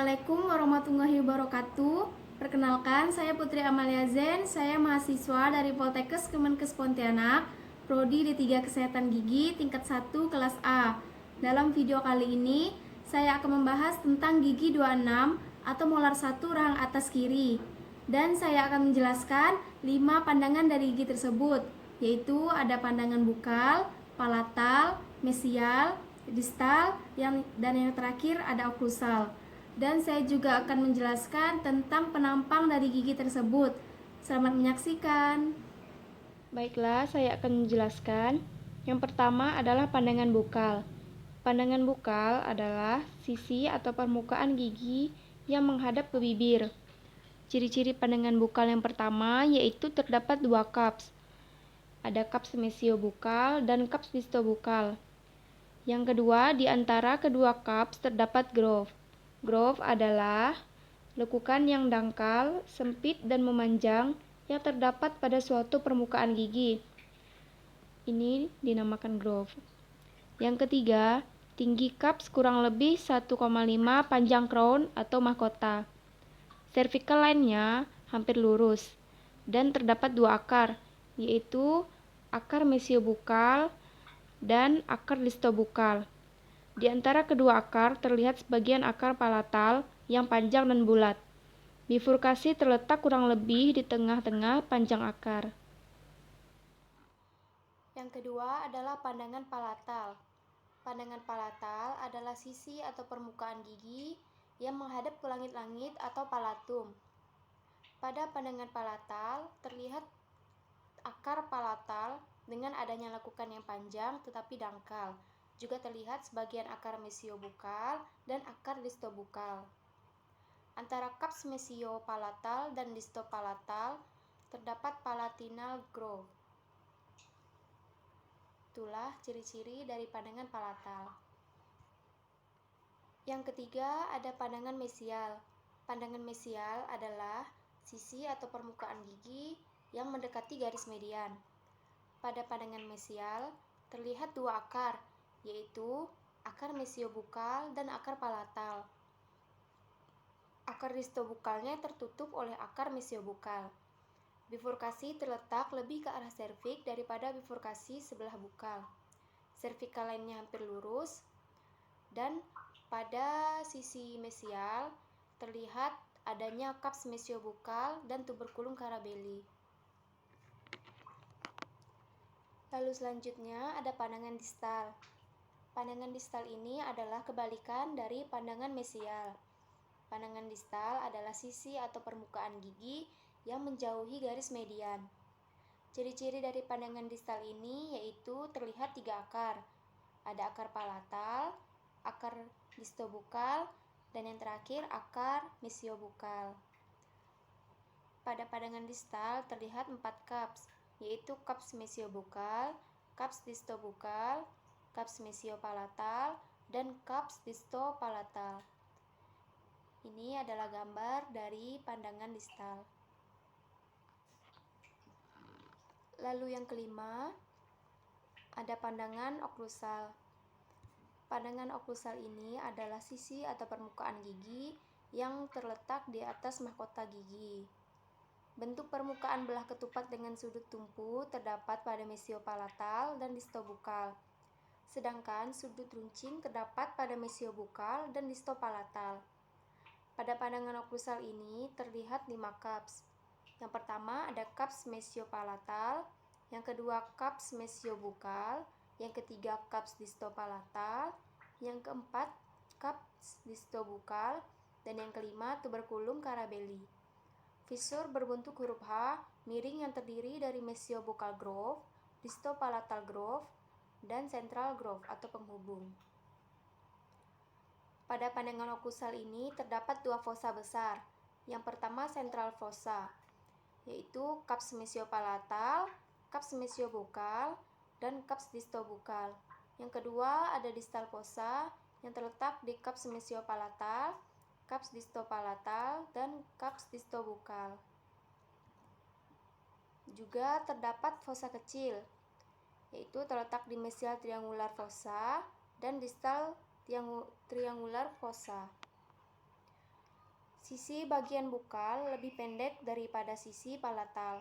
Assalamualaikum warahmatullahi wabarakatuh. Perkenalkan, saya Putri Amalia Zen. Saya mahasiswa dari Poltekkes Kemenkes Pontianak, Prodi D3 Kesehatan Gigi tingkat 1 kelas A. Dalam video kali ini, saya akan membahas tentang gigi 26 atau molar 1 rahang atas kiri. Dan saya akan menjelaskan 5 pandangan dari gigi tersebut, yaitu ada pandangan bukal, palatal, mesial, distal, dan yang terakhir ada oklusal. Dan saya juga akan menjelaskan tentang penampang dari gigi tersebut. Selamat menyaksikan. Baiklah, saya akan menjelaskan. Yang pertama adalah pandangan bukal. Pandangan bukal adalah sisi atau permukaan gigi yang menghadap ke bibir. Ciri-ciri pandangan bukal yang pertama yaitu terdapat dua cups. Ada cups mesiobukal dan cups distobukal. Yang kedua, di antara kedua cups terdapat groove. Groove adalah lekukan yang dangkal, sempit, dan memanjang yang terdapat pada suatu permukaan gigi. Ini dinamakan groove. Yang ketiga, tinggi cups kurang lebih 1,5 panjang crown atau mahkota. Cervical line-nya hampir lurus dan terdapat dua akar, yaitu akar mesiobukal dan akar distobukal. Di antara kedua akar terlihat sebagian akar palatal yang panjang dan bulat. Bifurkasi terletak kurang lebih di tengah-tengah panjang akar. Yang kedua adalah pandangan palatal. Pandangan palatal adalah sisi atau permukaan gigi yang menghadap ke langit-langit atau palatum. Pada pandangan palatal terlihat akar palatal dengan adanya lekukan yang panjang tetapi dangkal. Juga terlihat sebagian akar mesiobukal dan akar distobukal. Antara cups mesiopalatal dan distopalatal terdapat palatinal groove. Itulah ciri-ciri dari pandangan palatal. Yang ketiga ada pandangan mesial. Pandangan mesial adalah sisi atau permukaan gigi yang mendekati garis median. Pada pandangan mesial terlihat dua akar, yaitu akar mesiobukal dan akar palatal. Akar distobukalnya tertutup oleh akar mesiobukal. Bifurkasi terletak lebih ke arah serviks daripada bifurkasi sebelah bukal. Cervical line-nya hampir lurus, dan pada sisi mesial terlihat adanya cups mesiobukal dan tuberculum carabelli. Lalu selanjutnya ada pandangan distal. Pandangan distal ini adalah kebalikan dari pandangan mesial. Pandangan distal adalah sisi atau permukaan gigi yang menjauhi garis median. Ciri-ciri dari pandangan distal ini yaitu terlihat tiga akar. Ada akar palatal, akar distobukal, dan yang terakhir akar mesiobukal. Pada pandangan distal terlihat 4 cups, yaitu cups mesiobukal, cups distobukal, cups mesiopalatal, dan cups distopalatal. Ini adalah gambar dari pandangan distal. Lalu yang kelima, ada pandangan oklusal. Pandangan oklusal ini adalah sisi atau permukaan gigi yang terletak di atas mahkota gigi. Bentuk permukaan belah ketupat dengan sudut tumpu terdapat pada mesiopalatal dan distobukal. Sedangkan sudut runcing terdapat pada mesiobukal dan distopalatal. Pada pandangan oklusal ini terlihat 5 cups. Yang pertama ada cups mesiopalatal, yang kedua cups mesiobukal, yang ketiga cups distopalatal, yang keempat cups distobukal, dan yang kelima tuberculum carabelli. Fisur berbentuk huruf H miring yang terdiri dari mesiobukal groove, distopalatal groove, dan central groove atau penghubung. Pada pandangan oklusal ini terdapat dua fossa besar. Yang pertama central fossa, yaitu cups mesiopalatal, cups mesiobukal, dan cups distobukal. Yang kedua ada distal fossa yang terletak di cups mesiopalatal, cups distopalatal, dan cups distobukal. Juga terdapat fossa kecil, yaitu terletak di mesial triangular fossa dan distal triangular fossa. Sisi bagian bukal lebih pendek daripada sisi palatal,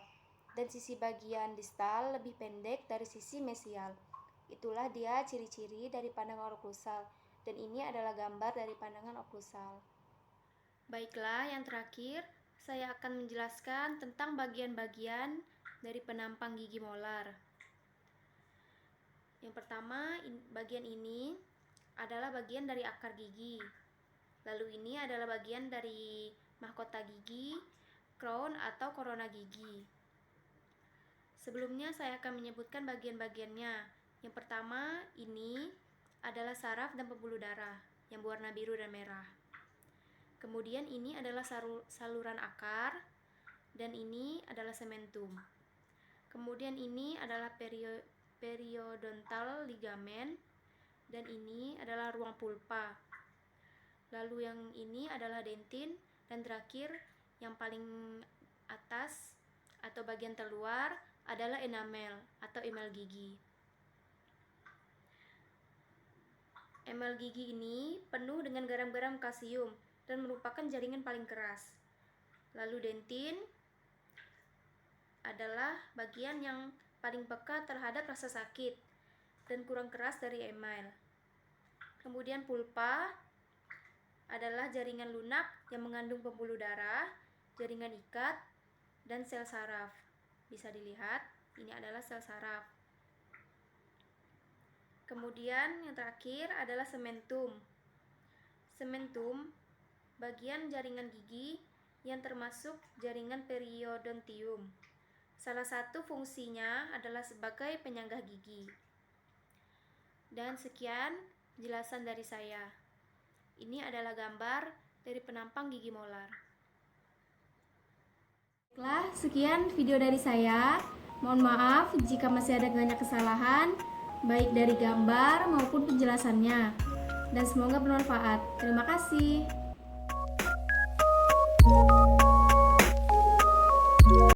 dan sisi bagian distal lebih pendek dari sisi mesial. Itulah dia ciri-ciri dari pandangan oklusal, dan ini adalah gambar dari pandangan oklusal. Baiklah, yang terakhir, saya akan menjelaskan tentang bagian-bagian dari penampang gigi molar. Yang pertama, bagian ini adalah bagian dari akar gigi. Lalu ini adalah bagian dari mahkota gigi, crown atau korona gigi. Sebelumnya saya akan menyebutkan bagian-bagiannya. Yang pertama, ini adalah saraf dan pembuluh darah yang berwarna biru dan merah. Kemudian ini adalah saluran akar, dan ini adalah sementum. Kemudian ini adalah periodontal ligamen, dan ini adalah ruang pulpa. Lalu yang ini adalah dentin, dan terakhir yang paling atas atau bagian terluar adalah enamel atau emel gigi. Emel gigi ini penuh dengan garam-garam kalsium dan merupakan jaringan paling keras. Lalu dentin adalah bagian yang paling peka terhadap rasa sakit dan kurang keras dari emel. Kemudian pulpa adalah jaringan lunak yang mengandung pembuluh darah, jaringan ikat, dan sel saraf. Bisa dilihat, ini adalah sel saraf. Kemudian yang terakhir adalah sementum. Sementum, bagian jaringan gigi yang termasuk jaringan periodontium. Salah satu fungsinya adalah sebagai penyangga gigi. Dan sekian penjelasan dari saya. Ini adalah gambar dari penampang gigi molar. Baiklah, sekian video dari saya. Mohon maaf jika masih ada banyak kesalahan, baik dari gambar maupun penjelasannya. Dan semoga bermanfaat. Terima kasih.